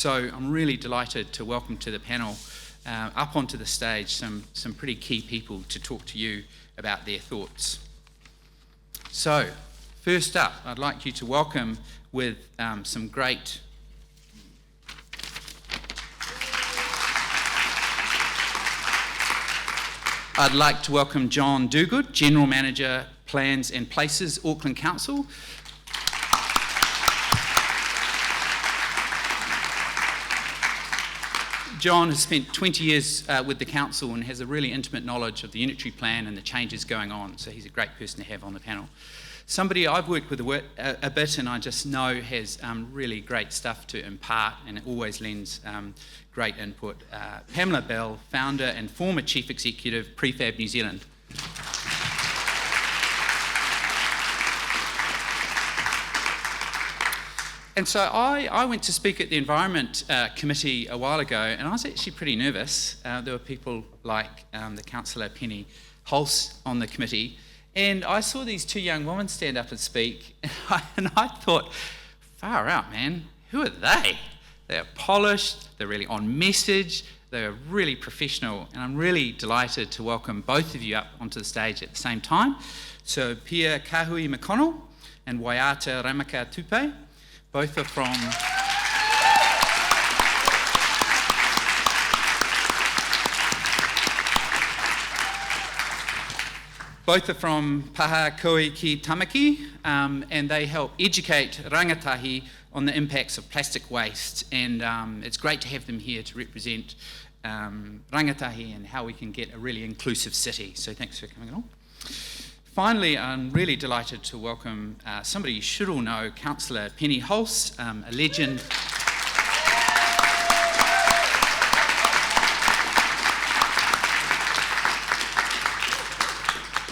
So I'm really delighted to welcome to the panel, up onto the stage, some pretty key people to talk to you about their thoughts. So, first up, I'd like you to welcome with some great... I'd like to welcome John Duguid, General Manager, Plans and Places, Auckland Council. John has spent 20 years with the council and has a really intimate knowledge of the unitary plan and the changes going on, so he's a great person to have on the panel. Somebody I've worked with a bit and I just know has really great stuff to impart and it always lends great input. Pamela Bell, founder and former Chief Executive, Prefab New Zealand. And so I went to speak at the Environment Committee a while ago, and I was actually pretty nervous. There were people like the Councillor Penny Hulse on the committee, and I saw these two young women stand up and speak, and I thought, far out, man, who are they? They're polished, they're really on message, they're really professional, and I'm really delighted to welcome both of you up onto the stage at the same time. So Pia Kahui McConnell and Waiata Ramaka Tupe. Both are from Paha Koe ki Tamaki, and they help educate rangatahi on the impacts of plastic waste. And it's great to have them here to represent rangatahi and how we can get a really inclusive city. So thanks for coming along. Finally, I'm really delighted to welcome somebody you should all know, Councillor Penny Hulse, a legend.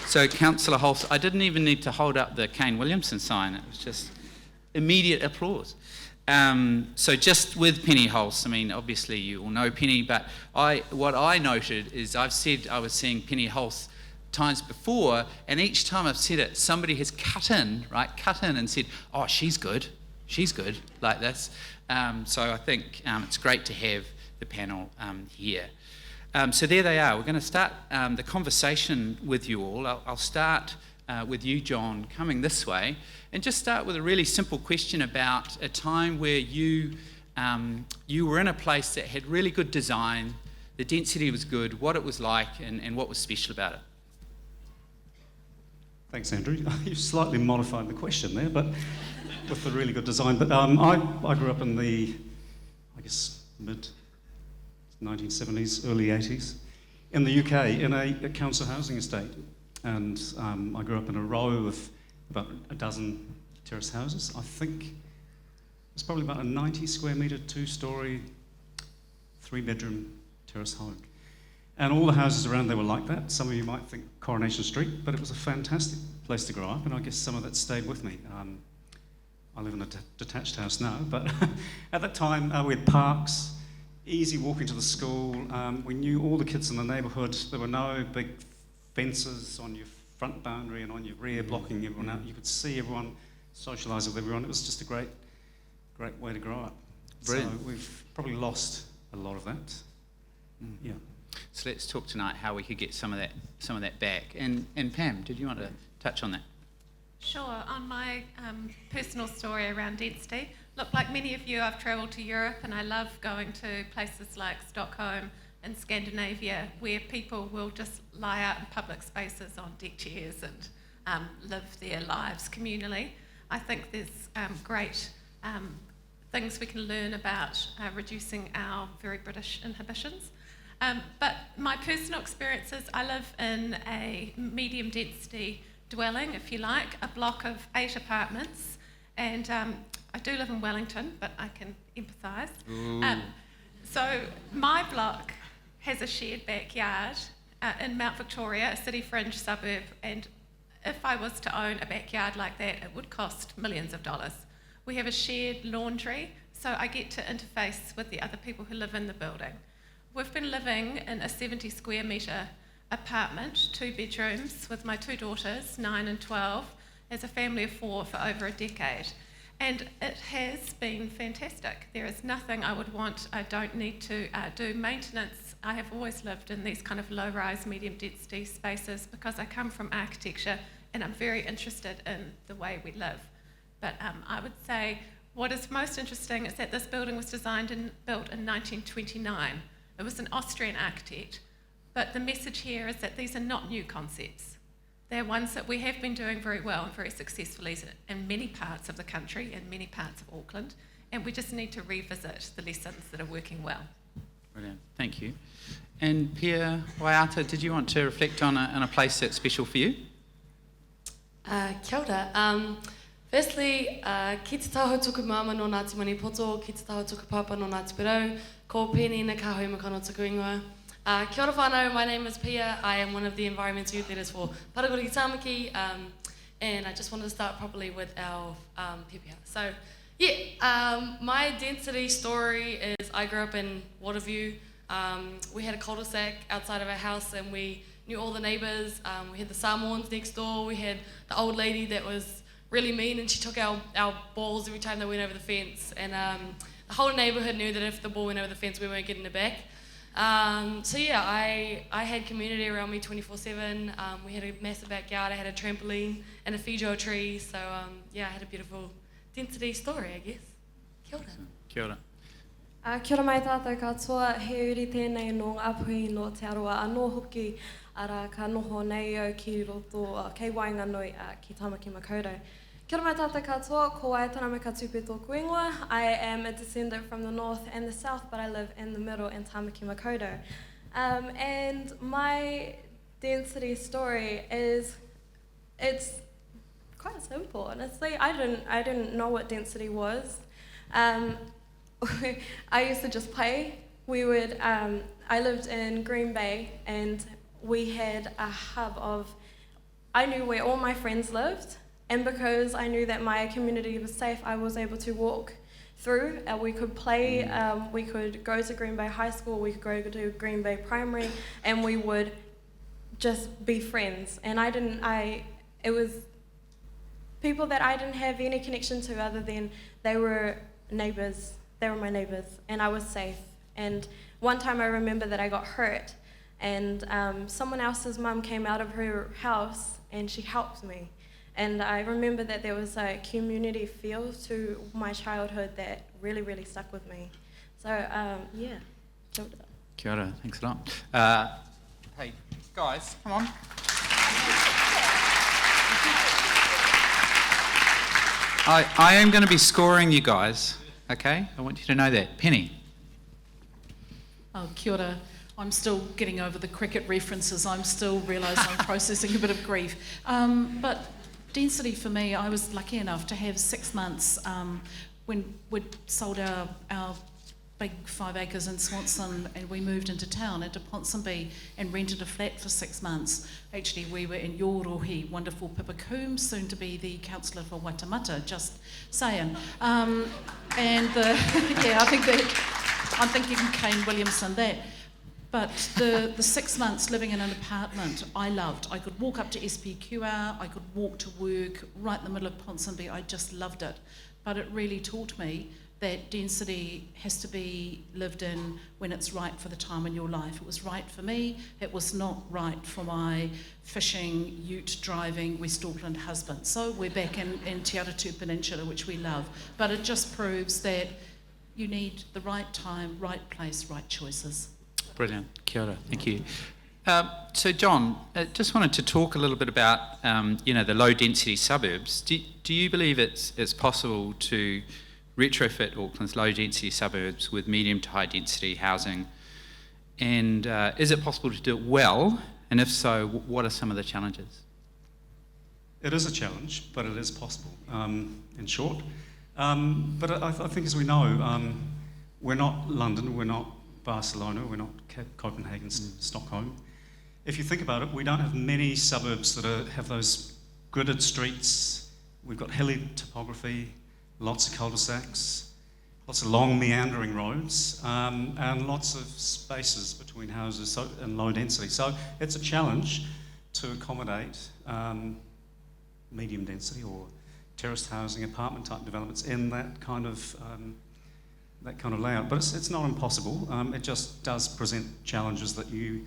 So Councillor Hulse, I didn't even need to hold up the Kane Williamson sign, it was just immediate applause. So just with Penny Hulse, I mean, obviously you all know Penny, but what I noted is I was seeing Penny Hulse times before, and each time I've said it, somebody has cut in and said, oh, she's good, like this. So I think it's great to have the panel here. So there they are. We're going to start the conversation with you all. I'll start with you, John, coming this way, and just start with a really simple question about a time where you were in a place that had really good design, the density was good, what it was like, and what was special about it. Thanks, Andrew. You slightly modified the question there, but with the really good design. But I grew up in the, mid-1970s, early 80s, in the UK, in a council housing estate. And I grew up in a row of about a dozen terrace houses. I think it's probably about a 90 square metre, 2-storey, 3-bedroom terrace home. And all the houses around there were like that. Some of you might think Coronation Street, but it was a fantastic place to grow up, and I guess some of that stayed with me. I live in a detached house now, but at that time we had parks, easy walking to the school. We knew all the kids in the neighbourhood. There were no big fences on your front boundary and on your rear blocking everyone out. You could see everyone, socialise with everyone. It was just a great way to grow up. Brilliant. So we've probably lost a lot of that. Yeah. So let's talk tonight how we could get some of that back. And Pam, did you want to touch on that? Sure. On my personal story around density, look, like many of you, I've travelled to Europe and I love going to places like Stockholm and Scandinavia where people will just lie out in public spaces on deck chairs and live their lives communally. I think there's great things we can learn about reducing our very British inhibitions. But my personal experiences, I live in a medium density dwelling, if you like, a block of 8 apartments, and I do live in Wellington, but I can empathise. So my block has a shared backyard in Mount Victoria, a city fringe suburb, and if I was to own a backyard like that, it would cost millions of dollars. We have a shared laundry, so I get to interface with the other people who live in the building. We've been living in a 70 square metre apartment, 2 bedrooms, with my 2 daughters, 9 and 12, as a family of 4 for over a decade. And it has been fantastic. There is nothing I would want. I don't need to do maintenance. I have always lived in these kind of low-rise, medium-density spaces because I come from architecture and I'm very interested in the way we live. But I would say what is most interesting is that this building was designed and built in 1929. It was an Austrian architect. But the message here is that these are not new concepts. They're ones that we have been doing very well and very successfully in many parts of the country and many parts of Auckland, and we just need to revisit the lessons that are working well. Brilliant, thank you. And Pia Waiata, did you want to reflect on a place that's special for you? Kia ora. Firstly, ki te taho tuku mama no Ngāti Manipoto, ki te taho tuku papa no Ngāti Pirau, ko pēni na kahui makano tuku ingoa. Kia ora whānau, my name is Pia. I am one of the environmental youth leaders for Paragori Tāmaki, and I just wanted to start properly with our PPR. So, my density story is I grew up in Waterview. We had a cul-de-sac outside of our house and we knew all the neighbours. We had the Samoans next door. We had the old lady that was really mean and she took our balls every time they went over the fence. And the whole neighbourhood knew that if the ball went over the fence, we weren't getting it back. I had community around me 24/7. We had a massive backyard. I had a trampoline and a fijo tree. So I had a beautiful density story, I guess. Kia ora. Kia ora. Kia ora mai tātou katoa, he uri tēnei no apuhi no te aroa anō hoki ara ka noho nei au ki roto, kei Wainganui ki Tāmaki Makaurau. Kia ora mai tātou katoa, ko Waiatana me ka tupe tōku ingoa. I am a descendant from the north and the south, but I live in the middle in Tāmaki Makaurau. And my density story is, it's quite simple, honestly. I didn't know what density was. I used to just play. We would, I lived in Green Bay and we had a hub of, I knew where all my friends lived, and because I knew that my community was safe, I was able to walk through. We could play, we could go to Green Bay High School, we could go to Green Bay Primary, and we would just be friends. And it was people that I didn't have any connection to other than they were neighbours. They were my neighbours, and I was safe. And one time I remember that I got hurt, and someone else's mum came out of her house and she helped me. And I remember that there was a community feel to my childhood that really, really stuck with me. So, yeah. Kia ora, thanks a lot. Hey, guys, come on. I am going to be scoring you guys, okay? I want you to know that. Penny. Oh, kia ora. I'm still getting over the cricket references. I'm still realising I'm processing a bit of grief. But density for me, I was lucky enough to have 6 months when we'd sold our big 5 acres in Swanson and we moved into town, into Ponsonby, and rented a flat for 6 months. Actually, we were in Yorohi, wonderful Pippa Coombs, soon to be the councillor for Waitemata, just saying. I'm thinking Kane Williamson that. But the 6 months living in an apartment, I loved. I could walk up to SPQR, I could walk to work right in the middle of Ponsonby. I just loved it. But it really taught me that density has to be lived in when it's right for the time in your life. It was right for me. It was not right for my fishing, ute driving West Auckland husband. So we're back in Te Aratu Peninsula, which we love. But it just proves that you need the right time, right place, right choices. Brilliant. Kia ora. Thank you. So, John, just wanted to talk a little bit about, the low-density suburbs. Do you believe it's possible to retrofit Auckland's low-density suburbs with medium to high-density housing? And is it possible to do it well? And if so, what are some of the challenges? It is a challenge, but it is possible, in short. But I think, as we know, we're not London, we're not Barcelona, we're not Copenhagen, Stockholm. If you think about it, we don't have many suburbs that have those gridded streets. We've got hilly topography, lots of cul-de-sacs, lots of long meandering roads, and lots of spaces between houses and low density. So it's a challenge to accommodate medium density or terraced housing, apartment type developments in that kind of layout. But it's not impossible. It just does present challenges that you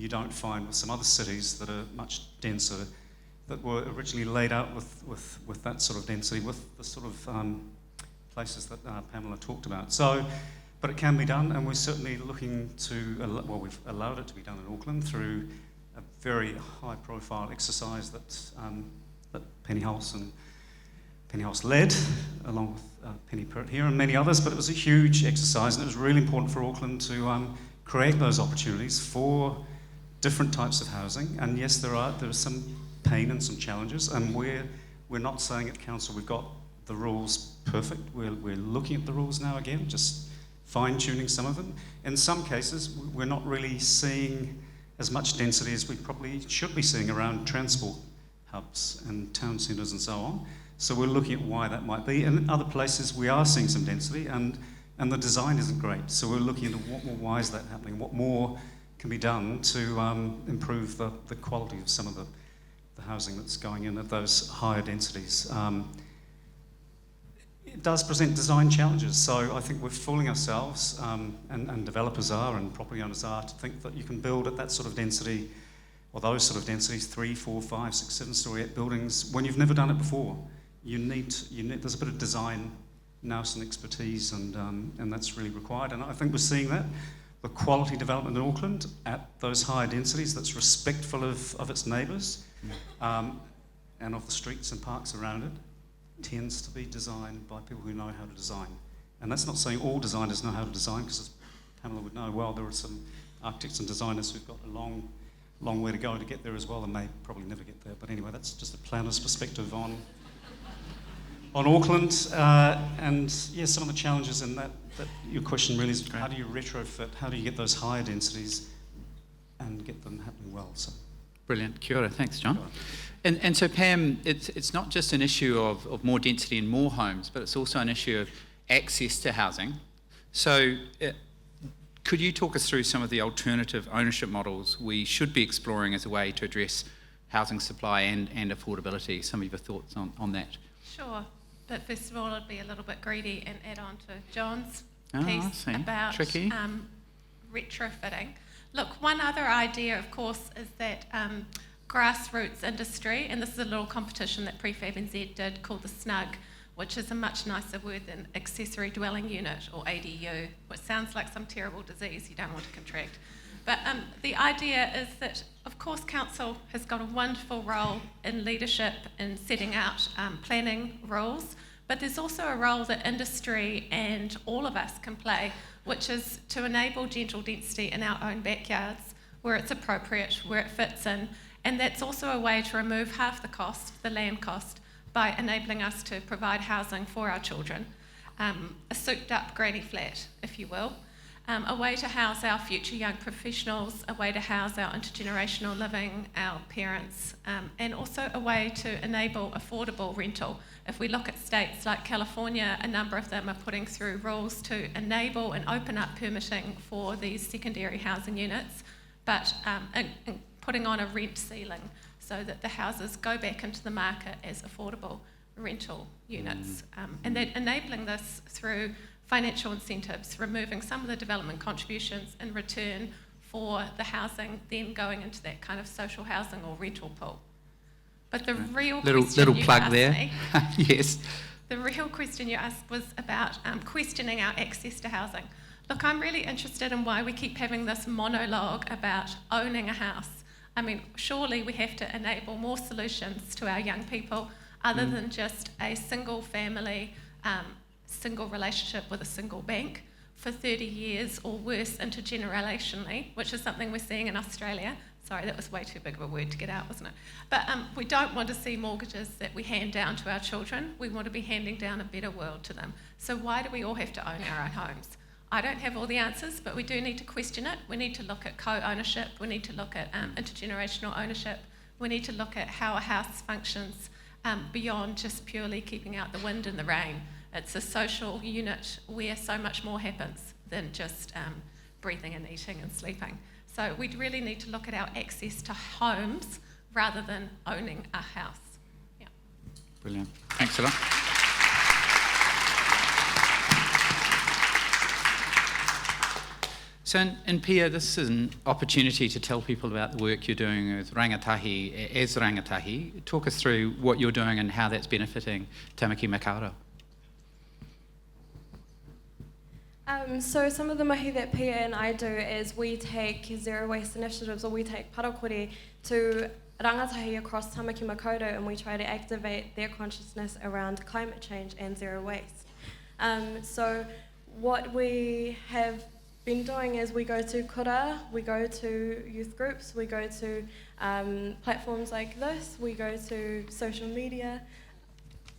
don't find with some other cities that are much denser, that were originally laid out with that sort of density, with the sort of places that Pamela talked about. So, but it can be done, and we're certainly looking to, we've allowed it to be done in Auckland through a very high-profile exercise that Penny Hulse led, along with Penny Pirt here and many others, but it was a huge exercise, and it was really important for Auckland to create those opportunities for different types of housing. And yes, there is some pain and some challenges, and we're not saying at council we've got the rules perfect. We're looking at the rules now again, just fine-tuning some of them. In some cases, we're not really seeing as much density as we probably should be seeing around transport hubs and town centres and so on. So we're looking at why that might be. And in other places, we are seeing some density, and the design isn't great. So we're looking into why is that happening? What more can be done to improve the quality of some of the housing that's going in at those higher densities? It does present design challenges, so I think we're fooling ourselves, and developers are, and property owners are, to think that you can build at that sort of density, or those sort of densities, 3, 4, 5, 6, 7-storey buildings, when you've never done it before. You need. There's a bit of design nous and expertise, and that's really required. And I think we're seeing that. The quality development in Auckland at those higher densities, that's respectful of its neighbours, and of the streets and parks around it, tends to be designed by people who know how to design. And that's not saying all designers know how to design, because as Pamela would know well, there are some architects and designers who've got a long way to go to get there as well, and may probably never get there. But anyway, that's just a planner's perspective on Auckland. And yeah, some of the challenges in that your question really is, how do you retrofit, how do you get those higher densities and get them happening well? So. Brilliant. Kia ora. Thanks, John. And so, Pam, it's not just an issue of more density and more homes, but it's also an issue of access to housing. So could you talk us through some of the alternative ownership models we should be exploring as a way to address housing supply and affordability? Some of your thoughts on that? Sure, but first of all, I'd be a little bit greedy and add on to John's I piece see. about Tricky. retrofitting. Look, one other idea, of course, is that grassroots industry, and this is a little competition that Prefab NZ did called the SNUG, which is a much nicer word than accessory dwelling unit, or ADU, which sounds like some terrible disease you don't want to contract. But the idea is that, of course, council has got a wonderful role in leadership in setting out planning rules, but there's also a role that industry and all of us can play, which is to enable gentle density in our own backyards, where it's appropriate, where it fits in. And that's also a way to remove half the cost, the land cost, by enabling us to provide housing for our children. A souped-up granny flat, if you will. A way to house our future young professionals, a way to house our intergenerational living, our parents, and also a way to enable affordable rental. If we look at states like California, a number of them are putting through rules to enable and open up permitting for these secondary housing units, but putting on a rent ceiling so that the houses go back into the market as affordable rental units. And they're enabling this through financial incentives, removing some of the development contributions in return for the housing then going into that kind of social housing or rental pool. But the real question you plug asked there. me, Yes. the real question you asked was about questioning our access to housing. Look, I'm really interested in why we keep having this monologue about owning a house. I mean, surely we have to enable more solutions to our young people other than just a single family, single relationship with a single bank for 30 years or worse intergenerationally, which is something we're seeing in Australia. Sorry, that was way too big of a word to get out, wasn't it? But we don't want to see mortgages that we hand down to our children. We want to be handing down a better world to them. So why do we all have to own our own homes? I don't have all the answers, but we do need to question it. We need to look at co-ownership. We need to look at intergenerational ownership. We need to look at how a house functions beyond just purely keeping out the wind and the rain. It's a social unit where so much more happens than just breathing and eating and sleeping. So we really need to look at our access to homes rather than owning a house. Yeah. Brilliant. Thanks a lot. So in Pia, this is an opportunity to tell people about the work you're doing with rangatahi, as rangatahi. Talk us through what you're doing and how that's benefiting Tamaki Makaurau. So some of the mahi that Pia and I do is we take zero waste initiatives, or we take parakore to rangatahi across Tamaki Makaurau, and we try to activate their consciousness around climate change and zero waste. So what we have been doing is we go to kura, we go to youth groups, we go to platforms like this, we go to social media,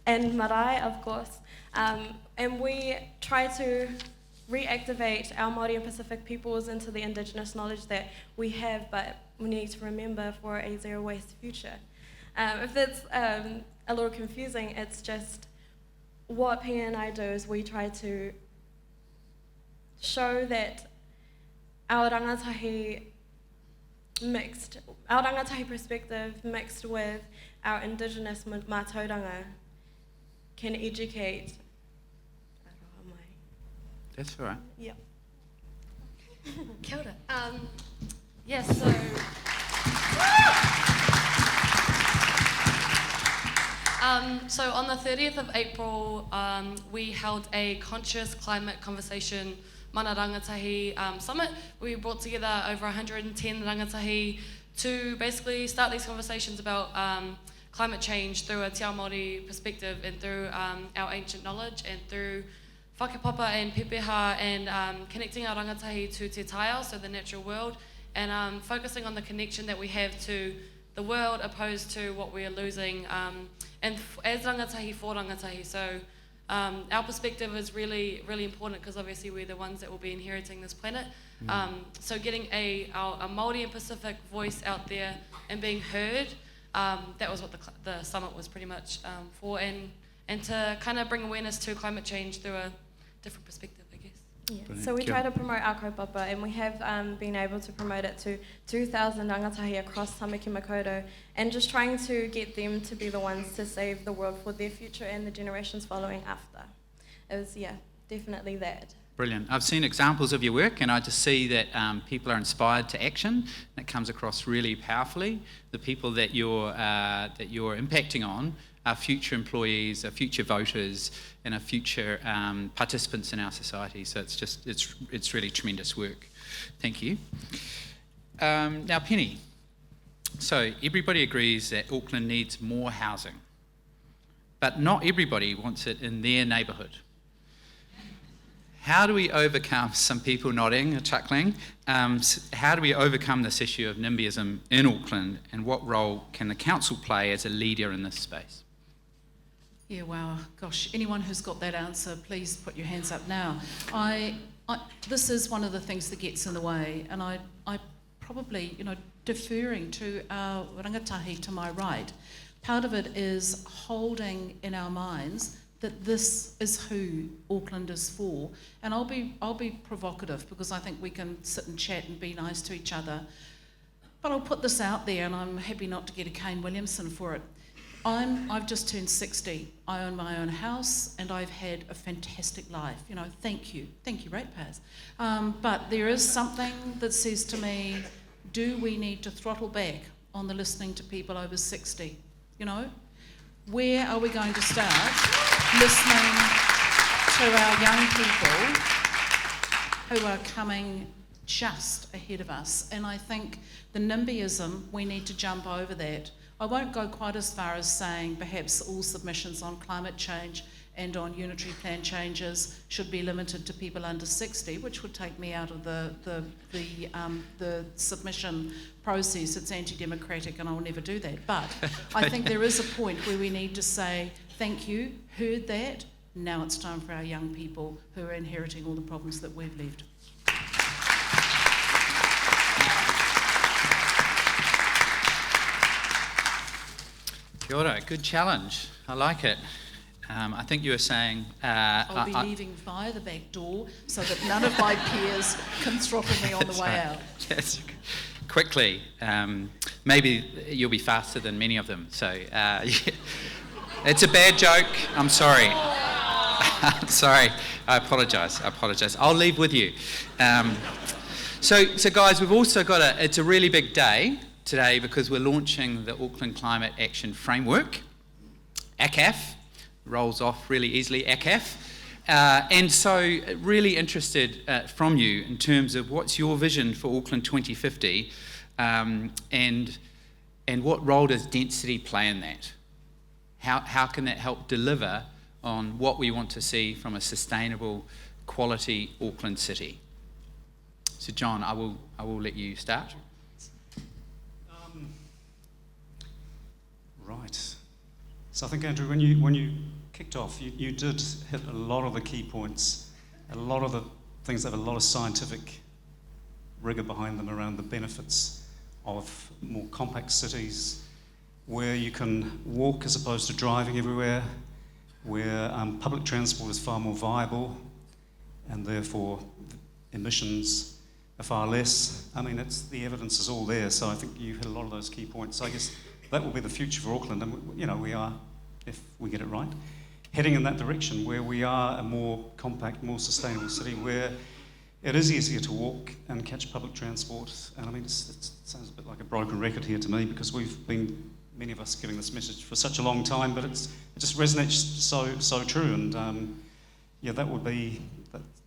and marae, of course, and we try to reactivate our Māori and Pacific peoples into the Indigenous knowledge that we have, but we need to remember for a zero waste future. If that's a little confusing, it's just what Pia and I do is we try to show that our rangatahi perspective mixed with our Indigenous mātauranga can educate. That's all right. Yeah. Kia ora. Yes, so... so on the 30th of April, we held a conscious climate conversation mana rangatahi summit. We brought together over 110 rangatahi to basically start these conversations about climate change through a te ao Māori perspective and through our ancient knowledge and through whakapapa and pepeha and connecting our rangatahi to te taiao, so the natural world, and focusing on the connection that we have to the world opposed to what we are losing, and as rangatahi for rangatahi. So our perspective is really, really important because obviously we're the ones that will be inheriting this planet. So getting a Māori and Pacific voice out there and being heard, that was what the summit was pretty much for, and to kind of bring awareness to climate change through a different perspective, I guess. Yeah. Brilliant. So we try to promote our kaupapa, and we have been able to promote it to 2,000 rangatahi across Tamaki Makaurau, and just trying to get them to be the ones to save the world for their future and the generations following after. It was, yeah, definitely that. Brilliant. I've seen examples of your work, and I just see that people are inspired to action. That comes across really powerfully. The people that you're impacting on are future employees, are future voters, and are future participants in our society. So it's really tremendous work. Thank you. Now, Penny. So everybody agrees that Auckland needs more housing, but not everybody wants it in their neighbourhood. How do we overcome, some people nodding, chuckling, how do we overcome this issue of NIMBYism in Auckland, and what role can the council play as a leader in this space? Yeah, wow, gosh, anyone who's got that answer, please put your hands up now. This is one of the things that gets in the way, and I probably, deferring to our rangatahi to my right, part of it is holding in our minds that this is who Auckland is for. And I'll be provocative because I think we can sit and chat and be nice to each other. But I'll put this out there, and I'm happy not to get a Kane Williamson for it. I've just turned 60. I own my own house, and I've had a fantastic life. Thank you, ratepayers. But there is something that says to me, do we need to throttle back on the listening to people over 60? Where are we going to start listening to our young people who are coming just ahead of us? And I think the NIMBYism, we need to jump over that. I won't go quite as far as saying perhaps all submissions on climate change and on unitary plan changes should be limited to people under 60, which would take me out of the submission process. It's anti-democratic, and I'll never do that. But I think there is a point where we need to say, thank you, heard that, now it's time for our young people who are inheriting all the problems that we've left. Kia ora, good challenge. I like it. I think you were saying... I'll be leaving via the back door so that none of my peers can throttle me on the way out. Yes, quickly. Maybe you'll be faster than many of them. So, yeah. It's a bad joke. I'm sorry. Sorry. I apologise. I'll leave with you. So guys, we've also got it's a really big day today because we're launching the Auckland Climate Action Framework, ACAF, rolls off really easily, ACAF. And so really interested from you in terms of what's your vision for Auckland 2050 and what role does density play in that? How can that help deliver on what we want to see from a sustainable, quality Auckland city? So John, I will let you start. Right. So I think, Andrew, when you kicked off, you did hit a lot of the key points, a lot of the things that have a lot of scientific rigour behind them around the benefits of more compact cities, where you can walk as opposed to driving everywhere, where public transport is far more viable, and therefore emissions are far less. I mean, the evidence is all there, so I think you hit a lot of those key points. So I guess that will be the future for Auckland, and we are, if we get it right, heading in that direction where we are a more compact, more sustainable city where it is easier to walk and catch public transport. And I mean, it sounds a bit like a broken record here to me because we've been, many of us, giving this message for such a long time, but it just resonates so true. And that would be,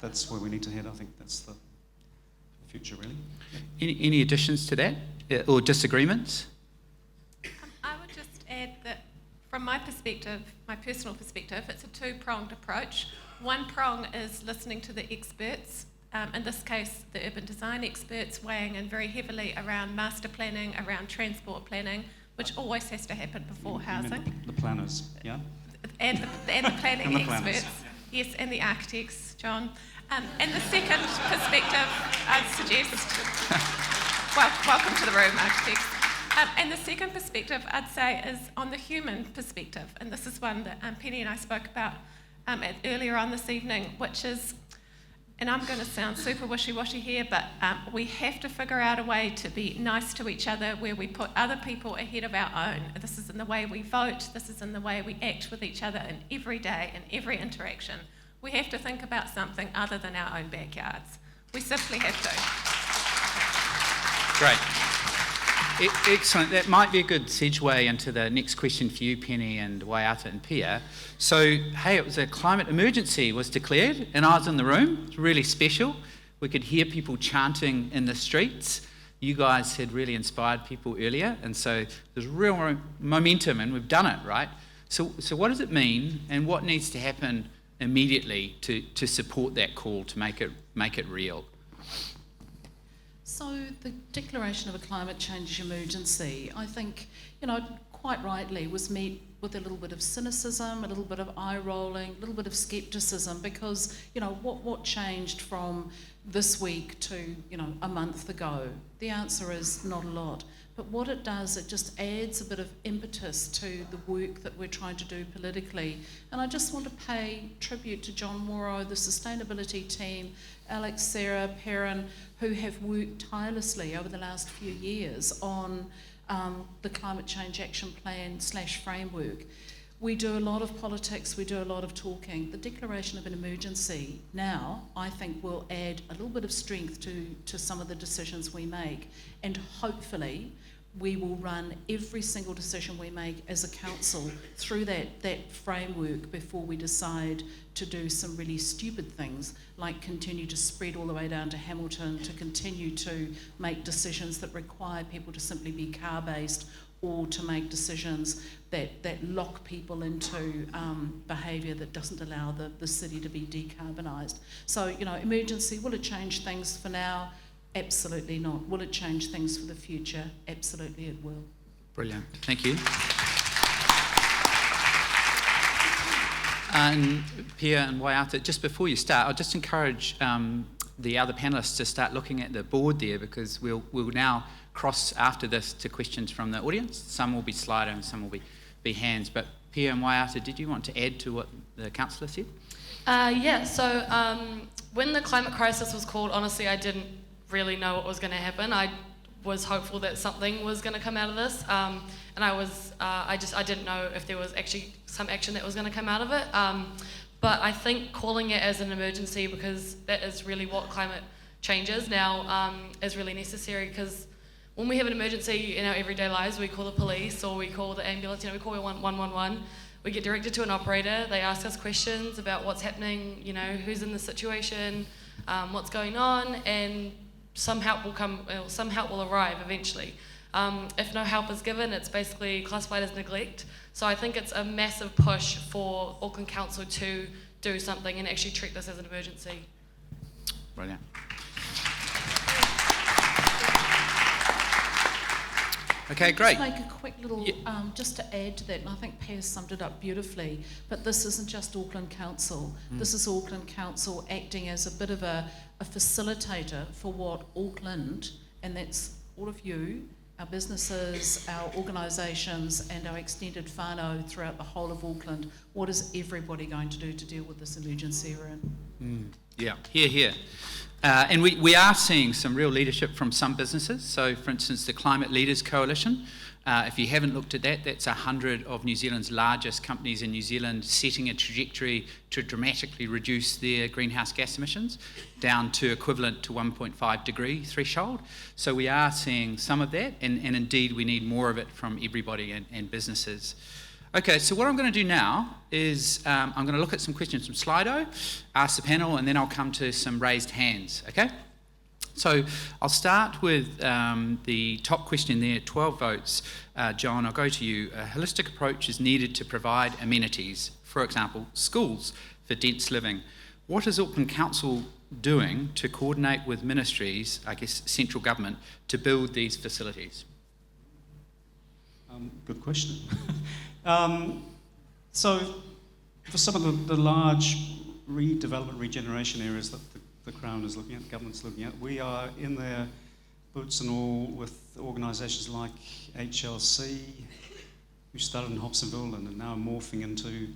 that's where we need to head. I think that's the future, really. Yeah. Any additions to that or disagreements? I would just add that from my perspective, my personal perspective, it's a two-pronged approach. One prong is listening to the experts, in this case the urban design experts, weighing in very heavily around master planning, around transport planning, which always has to happen before housing. The planners, yeah? And the planning And the planners. experts. Yes, and the architects, John. And the second perspective, I'd suggest, welcome to the room, architects. And the second perspective, I'd say, is on the human perspective. And this is one that Penny and I spoke about earlier on this evening, which is, and I'm going to sound super wishy-washy here, but we have to figure out a way to be nice to each other where we put other people ahead of our own. This is in the way we vote. This is in the way we act with each other in every day, in every interaction. We have to think about something other than our own backyards. We simply have to. Great. Excellent. That might be a good segue into the next question for you, Penny and Waiata and Pia. So, hey, it was a climate emergency was declared, and I was in the room. It was really special. We could hear people chanting in the streets. You guys had really inspired people earlier, and so there's real momentum, and we've done it, right? So what does it mean, and what needs to happen immediately to support that call, to make it real? So the declaration of a climate change emergency, I think, quite rightly was met with a little bit of cynicism, a little bit of eye rolling, a little bit of scepticism, because what changed from this week to a month ago? The answer is not a lot. But what it does, it just adds a bit of impetus to the work that we're trying to do politically. And I just want to pay tribute to John Morrow, the sustainability team, Alex, Sarah, Perrin, who have worked tirelessly over the last few years on the Climate Change Action Plan / framework. We do a lot of politics, we do a lot of talking. The declaration of an emergency now, I think, will add a little bit of strength to some of the decisions we make, and hopefully we will run every single decision we make as a council through that framework before we decide to do some really stupid things, like continue to spread all the way down to Hamilton, to continue to make decisions that require people to simply be car-based, or to make decisions that lock people into behaviour that doesn't allow the city to be decarbonised. So, emergency, will it change things for now? Absolutely not. Will it change things for the future? Absolutely it will. Brilliant. Thank you. And Pia and Waiata, just before you start, I'll just encourage the other panellists to start looking at the board there, because we'll now cross after this to questions from the audience. Some will be Slido and some will be hands. But Pia and Waiata, did you want to add to what the councillor said? When the climate crisis was called, honestly, I didn't really know what was going to happen. I was hopeful that something was going to come out of this, and I didn't know if there was actually some action that was going to come out of it. But I think calling it as an emergency, because that is really what climate change is now, is really necessary, because when we have an emergency in our everyday lives, we call the police or we call the ambulance, we call 111, we get directed to an operator, they ask us questions about what's happening, who's in the situation, what's going on, and some help will arrive eventually. If no help is given, it's basically classified as neglect. So I think it's a massive push for Auckland Council to do something and actually treat this as an emergency. Brilliant. Okay, great. Just make a quick little, just to add to that, and I think Paz summed it up beautifully, but this isn't just Auckland Council. This is Auckland Council acting as a bit of a facilitator for what Auckland, and that's all of you, our businesses, our organisations and our extended whānau throughout the whole of Auckland, what is everybody going to do to deal with this emergency we're in? Yeah, here. And we are seeing some real leadership from some businesses. So, for instance, the Climate Leaders Coalition, if you haven't looked at that, that's 100 of New Zealand's largest companies in New Zealand setting a trajectory to dramatically reduce their greenhouse gas emissions down to equivalent to 1.5 degree threshold. So we are seeing some of that, and indeed we need more of it from everybody and businesses. Okay, so what I'm going to do now is I'm going to look at some questions from Slido, ask the panel, and then I'll come to some raised hands, okay? So I'll start with the top question there, 12 votes. John, I'll go to you. A holistic approach is needed to provide amenities, for example, schools for dense living. What is Auckland Council doing to coordinate with ministries, I guess central government, to build these facilities? Good question. So for some of the large redevelopment, regeneration areas that the Crown is looking at, the government's looking at, we are in there, boots and all, with organisations like HLC, who started in Hobsonville and are now morphing into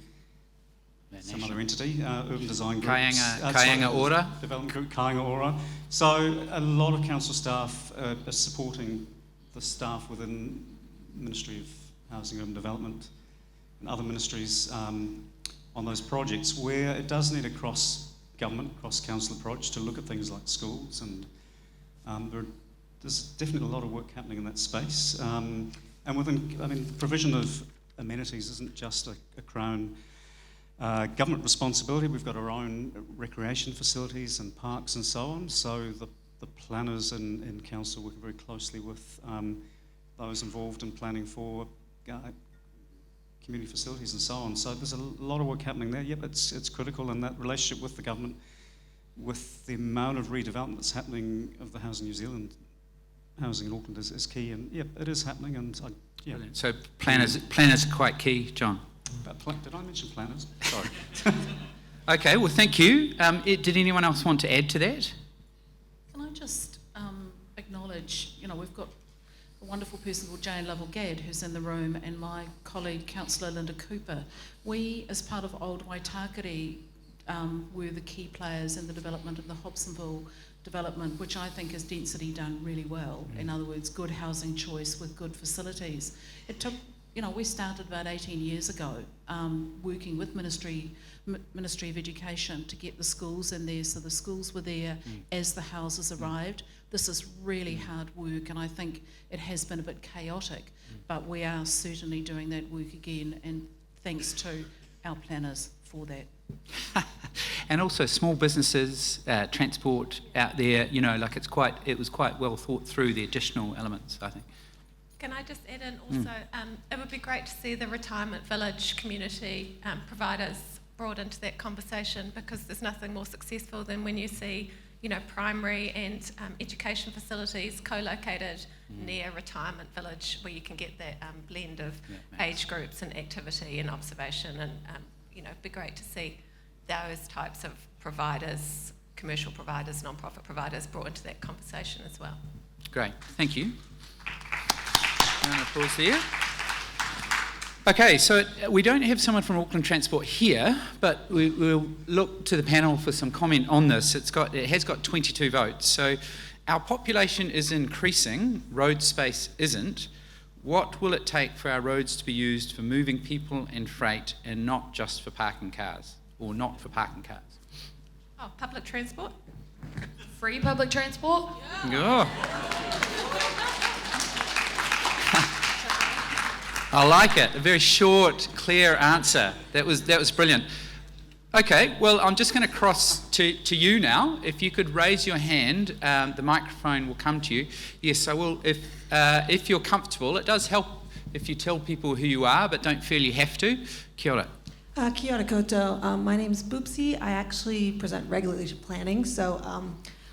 some other entity, Urban Design Group. Kaianga Ora. Development Group, Kaianga Ora. So a lot of council staff are supporting the staff within Ministry of Housing and Development and other ministries on those projects where it does need a cross-government, cross-council approach to look at things like schools, and there's definitely a lot of work happening in that space. And the provision of amenities isn't just a Crown government responsibility. We've got our own recreation facilities and parks and so on, so the planners in council work very closely with those involved in planning for community facilities and so on. So there's a lot of work happening there. Yep, it's critical, and that relationship with the government, with the amount of redevelopment that's happening of the Housing New Zealand, housing in Auckland is key, and yep, it is happening. And Brilliant. So planners are quite key, John. Did I mention planners? Sorry. Okay, well, thank you. Did anyone else want to add to that? Can I just acknowledge, we've got a wonderful person called Jane Lovell-Gadd who's in the room, and my colleague, Councillor Linda Cooper. We, as part of Old Waitakere, were the key players in the development of the Hobsonville development, which I think is density done really well. In other words, good housing choice with good facilities. It took, we started about 18 years ago working with Ministry of Education to get the schools in there, so the schools were there as the houses arrived. This is really hard work, and I think it has been a bit chaotic, but we are certainly doing that work again, and thanks to our planners for that. And also small businesses, transport out there, it was quite well thought through, the additional elements, I think. Can I just add in also, it would be great to see the retirement village community providers brought into that conversation, because there's nothing more successful than when you see primary and education facilities co-located near retirement village, where you can get that blend of age groups and activity and observation, and it'd be great to see those types of providers, commercial providers, non-profit providers, brought into that conversation as well. Great, thank you. Round of applause there. Okay, so we don't have someone from Auckland Transport here, but we'll look to the panel for some comment on this. It has got 22 votes. So our population is increasing, road space isn't. What will it take for our roads to be used for moving people and freight and not just for parking cars, or not for parking cars? Oh, public transport? Free public transport? Yeah. I like it. A very short, clear answer. That was brilliant. Okay, well, I'm just going to cross to you now. If you could raise your hand, the microphone will come to you. Yes, I will. If you're comfortable, it does help if you tell people who you are, but don't feel you have to. Kia ora. Kia ora koutou. My name's Boopsie. I actually present regulation planning. So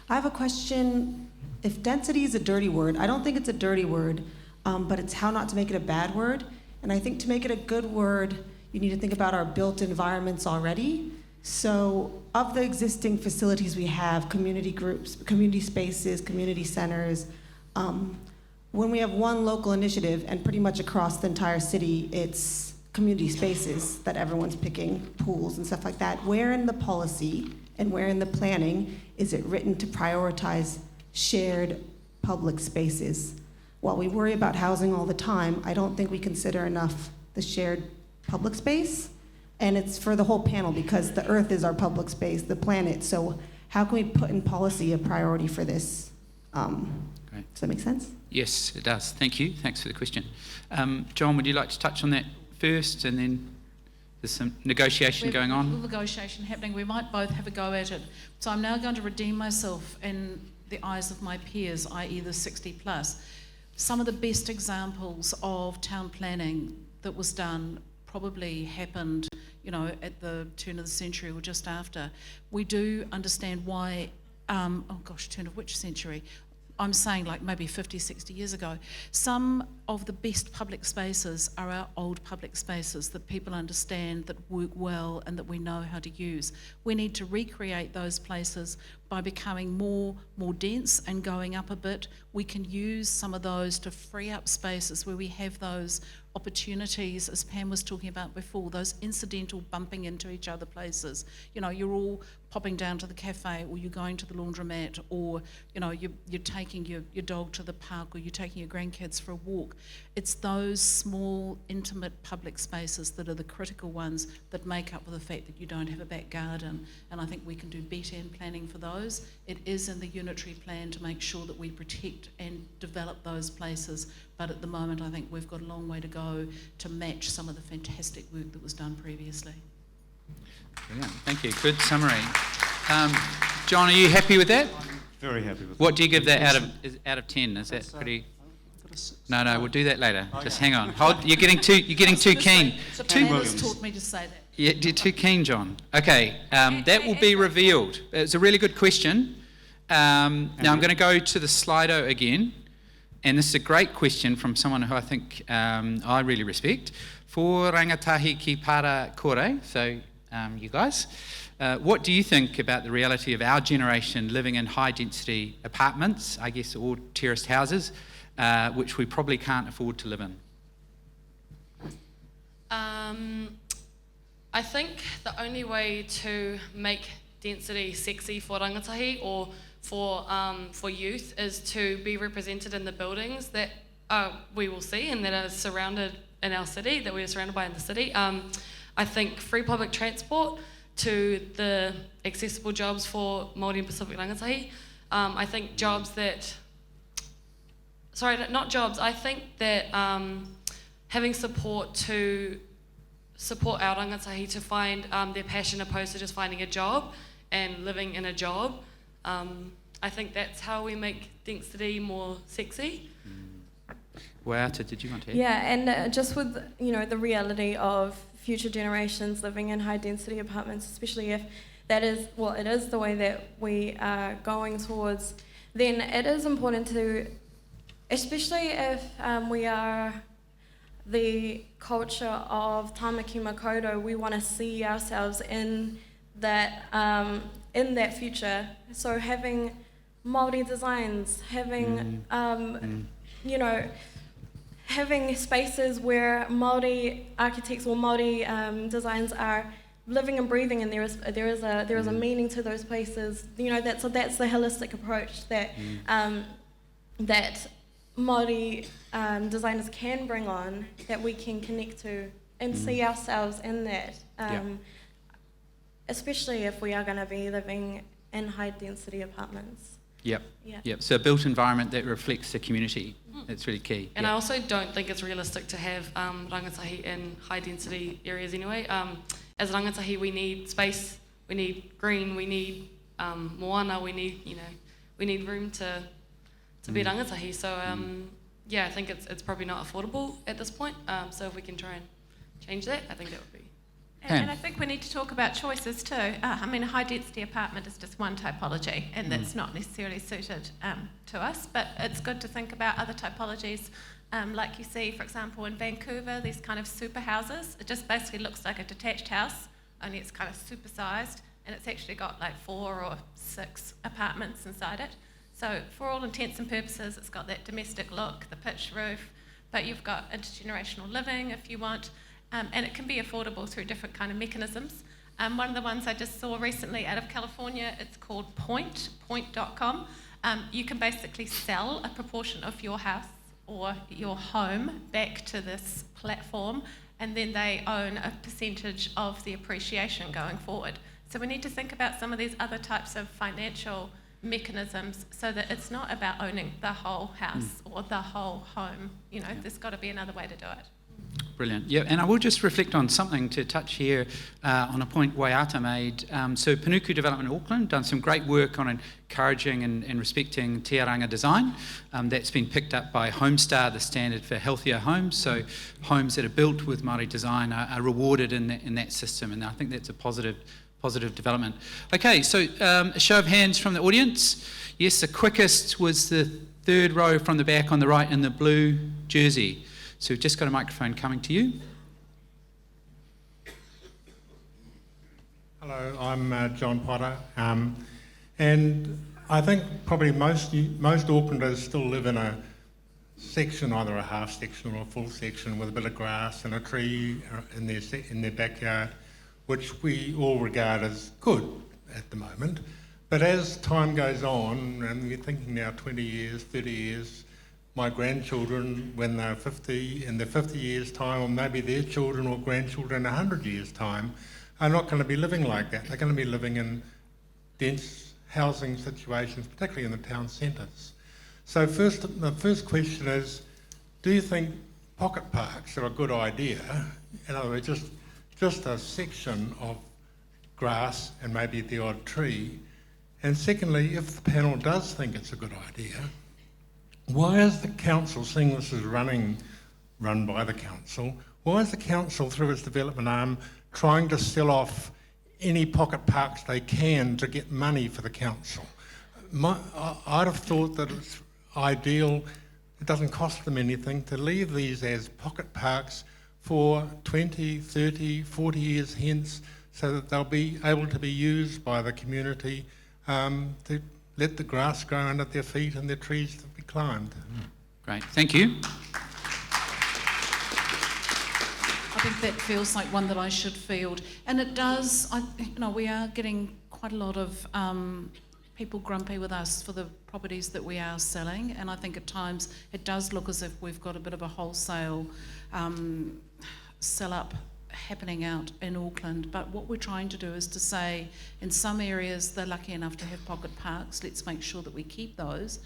I have a question. If density is a dirty word, I don't think it's a dirty word, but it's how not to make it a bad word. And I think to make it a good word, you need to think about our built environments already. So of the existing facilities we have, community groups, community spaces, community centers, when we have one local initiative and pretty much across the entire city, it's community spaces that everyone's picking, pools and stuff like that. Where in the policy and where in the planning is it written to prioritize shared public spaces? While we worry about housing all the time, I don't think we consider enough the shared public space. And it's for the whole panel because the earth is our public space, the planet. So how can we put in policy a priority for this? Great. Does that make sense? Yes, it does. Thank you. Thanks for the question. John, would you like to touch on that first, and then there's some negotiation going on? Negotiation happening. We might both have a go at it. So I'm now going to redeem myself in the eyes of my peers, i.e. the 60 plus. Some of the best examples of town planning that was done probably happened, at the turn of the century or just after. We do understand why, turn of which century? I'm saying like maybe 50, 60 years ago. Some of the best public spaces are our old public spaces that people understand, that work well, and that we know how to use. We need to recreate those places by becoming more dense and going up a bit. We can use some of those to free up spaces where we have those opportunities, as Pam was talking about before, those incidental bumping into each other places. You're all popping down to the cafe, or you're going to the laundromat, or you're taking your dog to the park, or you're taking your grandkids for a walk. It's those small, intimate public spaces that are the critical ones that make up for the fact that you don't have a back garden, and I think we can do better in planning for those. It is in the unitary plan to make sure that we protect and develop those places, but at the moment I think we've got a long way to go to match some of the fantastic work that was done previously. Brilliant. Thank you. Good summary. John, are you happy with that? I'm very happy with that. What do you give that out of 10? Is that pretty? No, we'll do that later. Okay. Just hang on. Hold. You're getting too keen. The Too. planners taught me to say that. Yeah, you're too keen, John. Okay, that will be revealed. It's a really good question. Now I'm going to go to the Slido again, and this is a great question from someone who I think I really respect. For rangatahi ki para kore, so you guys, what do you think about the reality of our generation living in high-density apartments, I guess, or terraced houses, which we probably can't afford to live in? I think the only way to make density sexy for rangatahi or for youth is to be represented in the buildings that we will see and that are surrounded in our city, that we are surrounded by in the city. I think free public transport to the accessible jobs for Māori and Pacific rangatahi. I think jobs that, I think that having support to support our rangatahi to find their passion opposed to just finding a job and living in a job. I think that's how we make density more sexy. Wauta, did you want to add? Yeah, and just with the reality of future generations living in high density apartments, especially if it is the way that we are going towards, then it is important to, especially if we are the culture of Tamaki Makaurau, we want to see ourselves in that future. So having Māori designs, having having spaces where Māori architects or Māori designs are living and breathing, and there is a meaning to those places. You know, that's the holistic approach that that Māori designers can bring on, that we can connect to and see ourselves in that. Especially if we are going to be living in high density apartments. Yep. So a built environment that reflects the community. That's really key. And I also don't think it's realistic to have rangatahi in high density areas anyway. As rangatahi, we need space, we need green, we need moana, we need room to be rangatahi. So I think it's probably not affordable at this point. So if we can try and change that, I think that would be. And I think we need to talk about choices too. I mean, a high density apartment is just one typology, and that's not necessarily suited to us, but it's good to think about other typologies. Like you see, for example, in Vancouver, these kind of super houses. It just basically looks like a detached house, only it's kind of supersized, and it's actually got like 4 or 6 apartments inside it. So for all intents and purposes, it's got that domestic look, the pitched roof, but you've got intergenerational living if you want. And it can be affordable through different kind of mechanisms. One of the ones I just saw recently out of California, it's called point.com. You can basically sell a proportion of your house or your home back to this platform, and then they own a percentage of the appreciation going forward. So we need to think about some of these other types of financial mechanisms so that it's not about owning the whole house or the whole home. You know, there's got to be another way to do it. Brilliant. Yeah, and I will just reflect on something to touch here on a point Waiata made. So Panuku Development Auckland done some great work on encouraging and respecting tiaranga design. That's been picked up by Homestar, the standard for healthier homes. So homes that are built with Māori design are rewarded in that system, and I think that's a positive development. Okay, so a show of hands from the audience. Yes, the quickest was the third row from the back on the right in the blue jersey. So we've just got a microphone coming to you. Hello, I'm John Potter, and I think probably most Aucklanders still live in a section, either a half section or a full section, with a bit of grass and a tree in their backyard, which we all regard as good at the moment. But as time goes on, and we're thinking now 20 years, 30 years, my grandchildren, when they're 50, in their 50 years' time, or maybe their children or grandchildren in 100 years' time, are not going to be living like that. They're going to be living in dense housing situations, particularly in the town centres. So the first question is, do you think pocket parks are a good idea? In other words, just a section of grass and maybe the odd tree. And secondly, if the panel does think it's a good idea, why is the council, seeing this is run by the council, why is the council, through its development arm, trying to sell off any pocket parks they can to get money for the council? I'd have thought that it's ideal, it doesn't cost them anything, to leave these as pocket parks for 20, 30, 40 years hence, so that they'll be able to be used by the community to let the grass grow under their feet and the trees to be climbed. Great, thank you. I think that feels like one that I should field, and it does. We are getting quite a lot of people grumpy with us for the properties that we are selling, and I think at times it does look as if we've got a bit of a wholesale sell-up happening out in Auckland. But what we're trying to do is to say, in some areas they're lucky enough to have pocket parks, let's make sure that we keep those,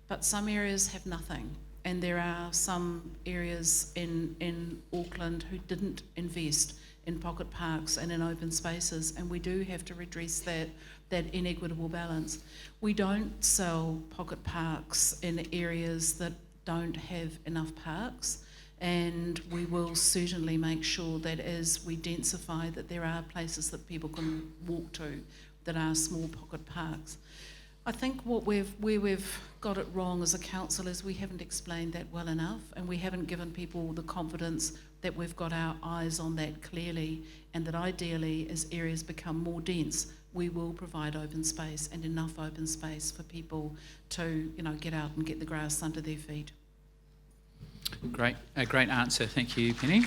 but some areas have nothing. And there are some areas in Auckland who didn't invest in pocket parks and in open spaces, and we do have to redress that inequitable balance. We don't sell pocket parks in areas that don't have enough parks, and we will certainly make sure that as we densify, that there are places that people can walk to that are small pocket parks. I think where we've got it wrong as a council is we haven't explained that well enough, and we haven't given people the confidence that we've got our eyes on that clearly, and that ideally as areas become more dense, we will provide open space, and enough open space for people to get out and get the grass under their feet. Great, a great answer. Thank you, Penny.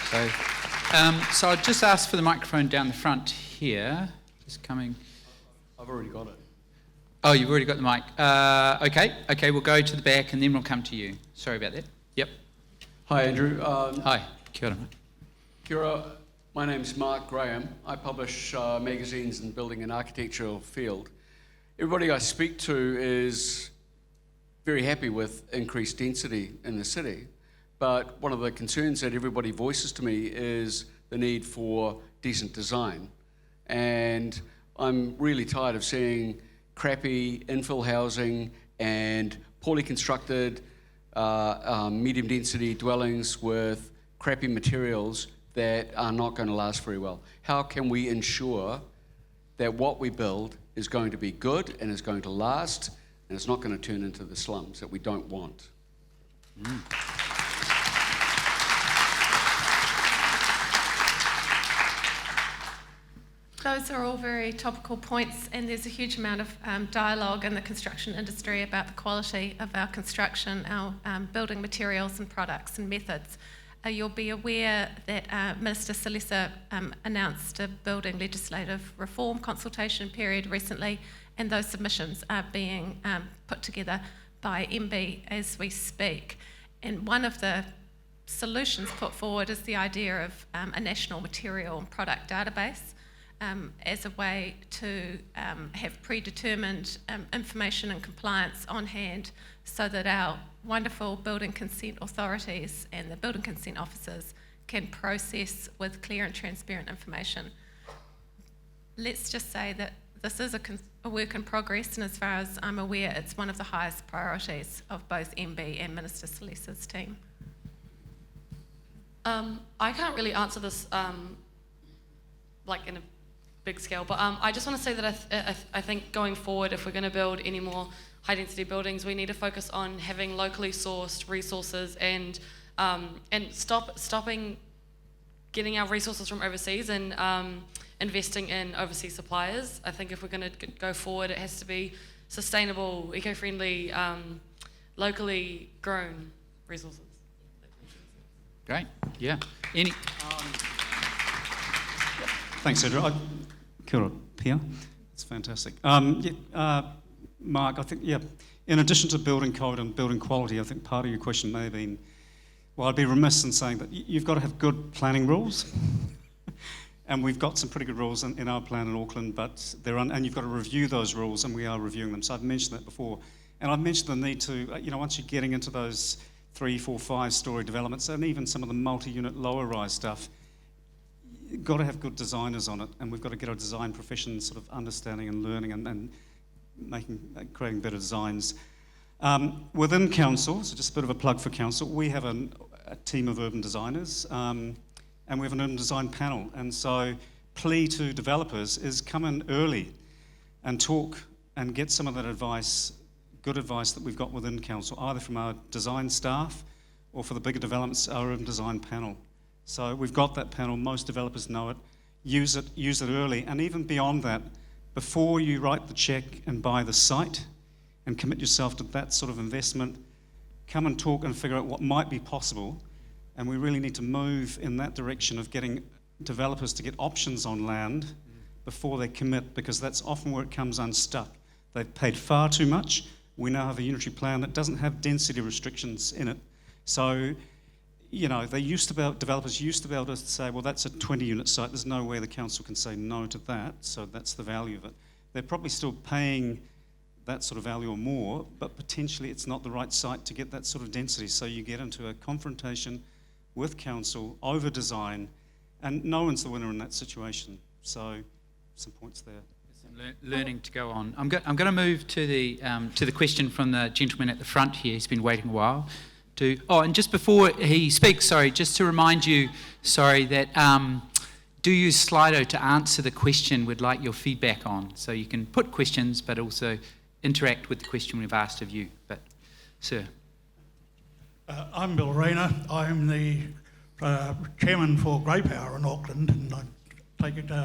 So, So I'll just ask for the microphone down the front here. Just coming. I've already got it. Oh, you've already got the mic. Okay, we'll go to the back and then we'll come to you. Sorry about that. Yep. Hi, Andrew. Hi. Kia ora. Kia ora. My name's Mark Graham. I publish magazines in the building and architectural field. Everybody I speak to is very happy with increased density in the city, but one of the concerns that everybody voices to me is the need for decent design. And I'm really tired of seeing crappy infill housing and poorly constructed medium density dwellings with crappy materials that are not going to last very well. How can we ensure that what we build is going to be good and is going to last and it's not going to turn into the slums that we don't want? Those are all very topical points, and there's a huge amount of dialogue in the construction industry about the quality of our construction, our building materials and products and methods. You'll be aware that Minister Salisa announced a building legislative reform consultation period recently, and those submissions are being put together by MB as we speak. And one of the solutions put forward is the idea of a national material and product database as a way to have predetermined information and compliance on hand so that our wonderful building consent authorities and the building consent officers can process with clear and transparent information. Let's just say that this is a work in progress, and as far as I'm aware, it's one of the highest priorities of both MB and Minister Salisa's team. I can't really answer this like in a big scale, but I just want to say that I think going forward, if we're going to build any more high density buildings, we need to focus on having locally sourced resources and stopping getting our resources from overseas and investing in overseas suppliers. I think if we're going to go forward, it has to be sustainable, eco-friendly, locally grown resources. Great. Yeah. Thanks, Andrew. Kia ora, Pia. It's fantastic. Mark, I think, in addition to building code and building quality, I think part of your question may have been, well, I'd be remiss in saying that you've got to have good planning rules. And we've got some pretty good rules in our plan in Auckland, but and you've got to review those rules, and we are reviewing them. So I've mentioned that before. And I've mentioned the need to, once you're getting into those 3, 4, 5-story developments, and even some of the multi-unit lower-rise stuff, you've got to have good designers on it, and we've got to get our design profession sort of understanding and learning and creating better designs. Within council, so just a bit of a plug for council, we have a team of urban designers, and we have an urban design panel. And so plea to developers is come in early and talk and get some of that advice, good advice that we've got within council, either from our design staff or for the bigger developments, our urban design panel. So we've got that panel, most developers know it, use it early, and even beyond that, before you write the check and buy the site and commit yourself to that sort of investment, come and talk and figure out what might be possible. And we really need to move in that direction of getting developers to get options on land before they commit, because that's often where it comes unstuck. They've paid far too much. We now have a unitary plan that doesn't have density restrictions in it. So, developers used to be able to say, well, that's a 20-unit site. There's no way the council can say no to that, so that's the value of it. They're probably still paying that sort of value or more, but potentially it's not the right site to get that sort of density. So you get into a confrontation with council over design, and no one's the winner in that situation. So some points there. Some learning to go on. I'm going to move to the question from the gentleman at the front here. He's been waiting a while. And just before he speaks, just to remind you, that do use Slido to answer the question we'd like your feedback on. So you can put questions, but also interact with the question we've asked of you. But, sir. I'm Bill Rayner. I'm the chairman for Grey Power in Auckland, and I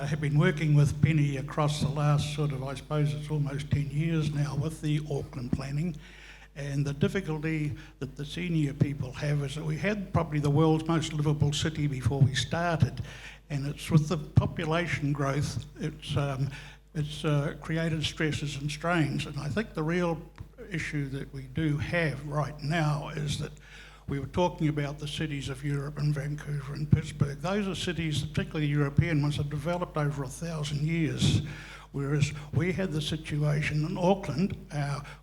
have been working with Penny across the last I suppose it's almost 10 years now with the Auckland planning. And the difficulty that the senior people have is that we had probably the world's most livable city before we started, and it's with the population growth, it's created stresses and strains. And I think the real issue that we do have right now is that we were talking about the cities of Europe and Vancouver and Pittsburgh. Those are cities, particularly the European ones, have developed over 1,000 years. Whereas we had the situation in Auckland,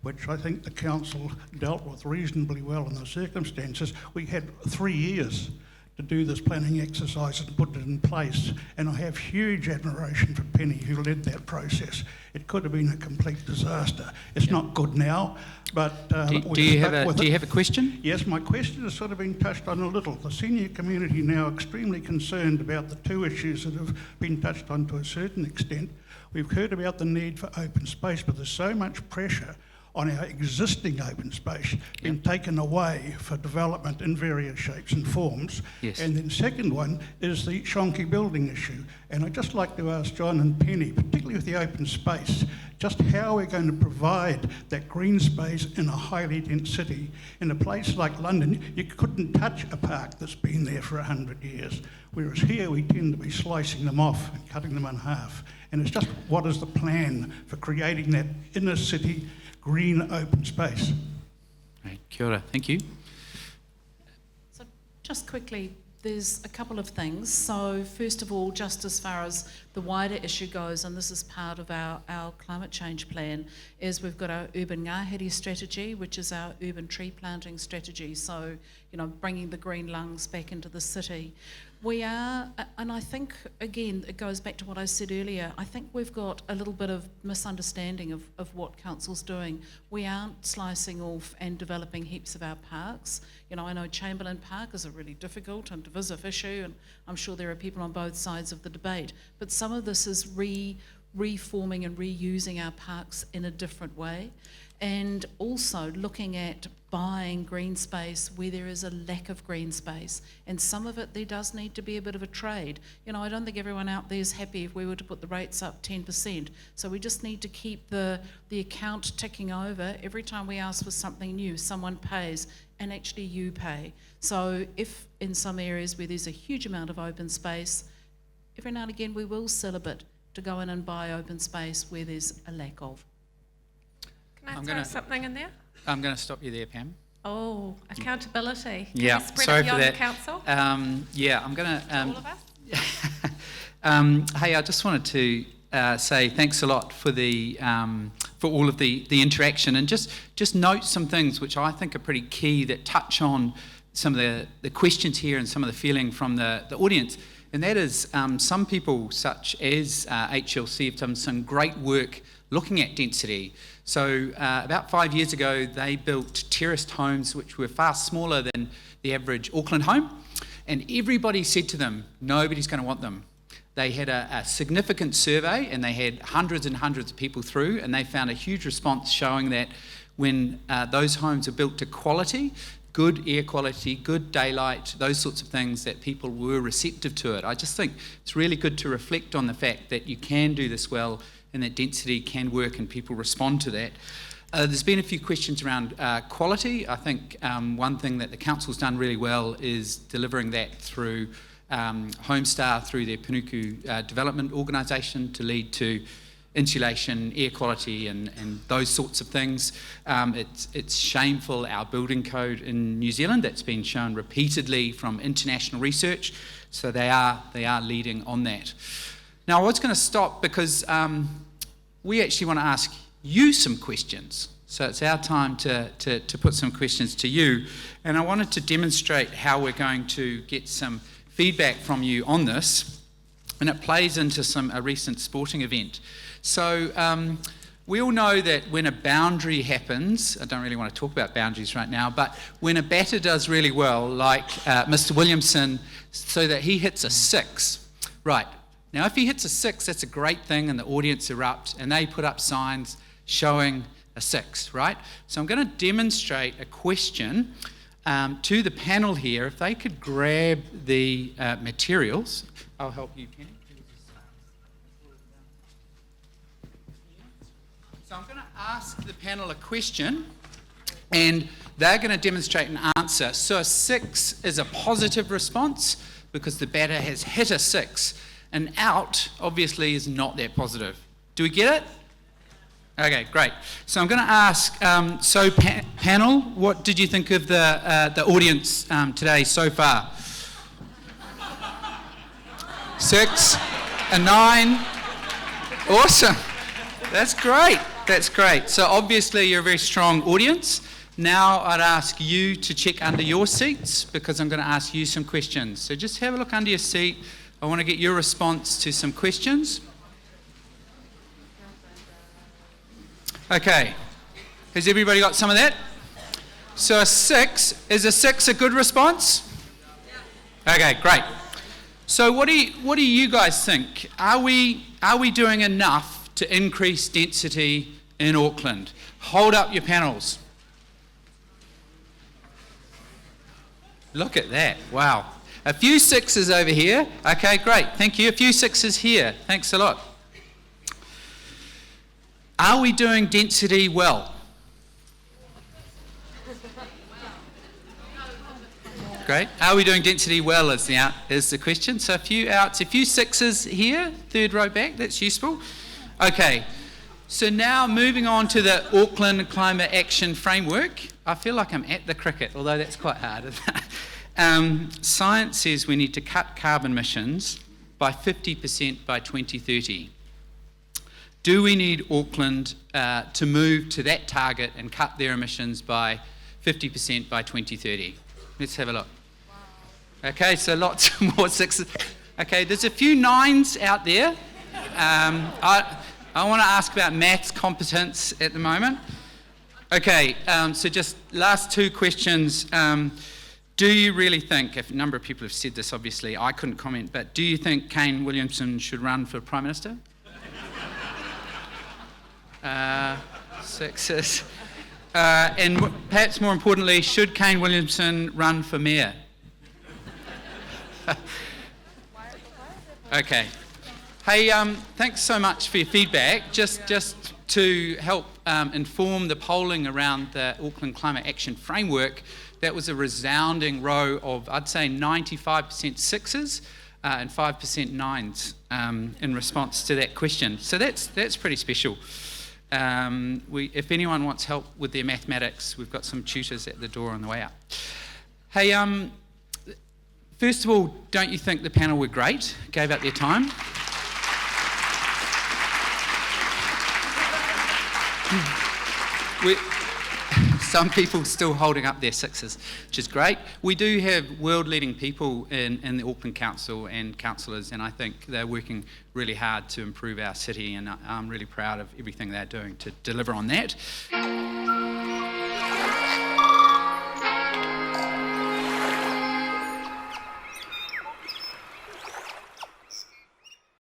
which I think the council dealt with reasonably well in the circumstances. We had 3 years to do this planning exercise and put it in place. And I have huge admiration for Penny, who led that process. It could have been a complete disaster. It's not good now, but do you have a question? Yes, my question has sort of been touched on a little. The senior community now extremely concerned about the two issues that have been touched on to a certain extent. We've heard about the need for open space, but there's so much pressure on our existing open space being taken away for development in various shapes and forms. Yes. And then second one is the shonky building issue. And I'd just like to ask John and Penny, particularly with the open space, just how we're going to provide that green space in a highly dense city. In a place like London, you couldn't touch a park that's been there for 100 years, whereas here we tend to be slicing them off and cutting them in half. And it's just, what is the plan for creating that inner city green open space? Right, kia ora, thank you. So just quickly, there's a couple of things. So first of all, just as far as the wider issue goes, and this is part of our climate change plan, is we've got our urban ngāhere strategy, which is our urban tree planting strategy. So, bringing the green lungs back into the city. We are, and I think, again, it goes back to what I said earlier, I think we've got a little bit of misunderstanding of what council's doing. We aren't slicing off and developing heaps of our parks. I know Chamberlain Park is a really difficult and divisive issue, and I'm sure there are people on both sides of the debate, but some of this is reforming and reusing our parks in a different way, and also looking at buying green space where there is a lack of green space, and some of it there does need to be a bit of a trade. I don't think everyone out there is happy if we were to put the rates up 10%, so we just need to keep the account ticking over. Every time we ask for something new, someone pays, and actually you pay. So if in some areas where there's a huge amount of open space, every now and again we will sell a bit to go in and buy open space where there's a lack of. Can I throw something in there? I'm going to stop you there, Pam. Oh, accountability. Can Yeah, we spread sorry it for beyond that. the council? Yeah, I'm going to... All of us? Hey, I just wanted to say thanks a lot for for all of the interaction, and just note some things which I think are pretty key that touch on some of the questions here and some of the feeling from the audience. And that is some people such as HLC have done some great work looking at density. So about 5 years ago, they built terraced homes which were far smaller than the average Auckland home. And everybody said to them, nobody's going to want them. They had a significant survey, and they had hundreds and hundreds of people through, and they found a huge response showing that when those homes are built to quality, good air quality, good daylight, those sorts of things, that people were receptive to it. I just think it's really good to reflect on the fact that you can do this well and that density can work and people respond to that. There's been a few questions around quality. I think one thing that the council's done really well is delivering that through Homestar, through their Panuku development organisation, to lead to insulation, air quality and those sorts of things. It's shameful, our building code in New Zealand, that's been shown repeatedly from international research, so they are leading on that. Now I was going to stop because we actually want to ask you some questions. So it's our time to put some questions to you, and I wanted to demonstrate how we're going to get some feedback from you on this, and it plays into a recent sporting event. So we all know that when a boundary happens, I don't really want to talk about boundaries right now, but when a batter does really well, like Mr. Williamson, so that he hits a 6, right, now if he hits a 6, that's a great thing, and the audience erupt, and they put up signs showing a 6, right? So I'm going to demonstrate a question to the panel here. If they could grab the materials, I'll help you, Penny. So I'm going to ask the panel a question, And they're going to demonstrate an answer. So a 6 is a positive response because the batter has hit a 6. An out, obviously, is not that positive. Do we get it? Okay, great. So I'm going to ask, panel, what did you think of the audience today so far? 6, a 9. Awesome. That's great. That's great. So obviously you're a very strong audience. Now I'd ask you to check under your seats because I'm going to ask you some questions. So just have a look under your seat. I want to get your response to some questions. Okay. Has everybody got some of that? So a 6, is a 6 a good response? Okay, great. So what do you guys think? Are we doing enough to increase density in Auckland? Hold up your panels. Look at that, wow. A few 6s over here. Okay, great, thank you. A few 6s here, thanks a lot. Are we doing density well? Great. Are we doing density well is the question. So a few outs, a few 6s here, third row back, that's useful. Okay, so now moving on to the Auckland Climate Action Framework. I feel like I'm at the cricket, although that's quite hard. Science says we need to cut carbon emissions by 50% by 2030. Do we need Auckland to move to that target and cut their emissions by 50% by 2030? Let's have a look. Okay, so lots more 6s. Okay, there's a few 9s out there. I want to ask about maths competence at the moment. Okay, so just last 2 questions. Do you really think, if a number of people have said this, obviously, I couldn't comment, but do you think Kane Williamson should run for Prime Minister? 6s. And perhaps more importantly, should Kane Williamson run for Mayor? Okay. Hey, thanks so much for your feedback. Just to help inform the polling around the Auckland Climate Action Framework, that was a resounding row of, I'd say, 95% 6s and 5% 9s in response to that question. So that's pretty special. If anyone wants help with their mathematics, we've got some tutors at the door on the way out. Hey, first of all, don't you think the panel were great? Gave up their time. Some people still holding up their 6s, which is great. We do have world-leading people in the Auckland Council and councillors, and I think they're working really hard to improve our city, and I'm really proud of everything they're doing to deliver on that.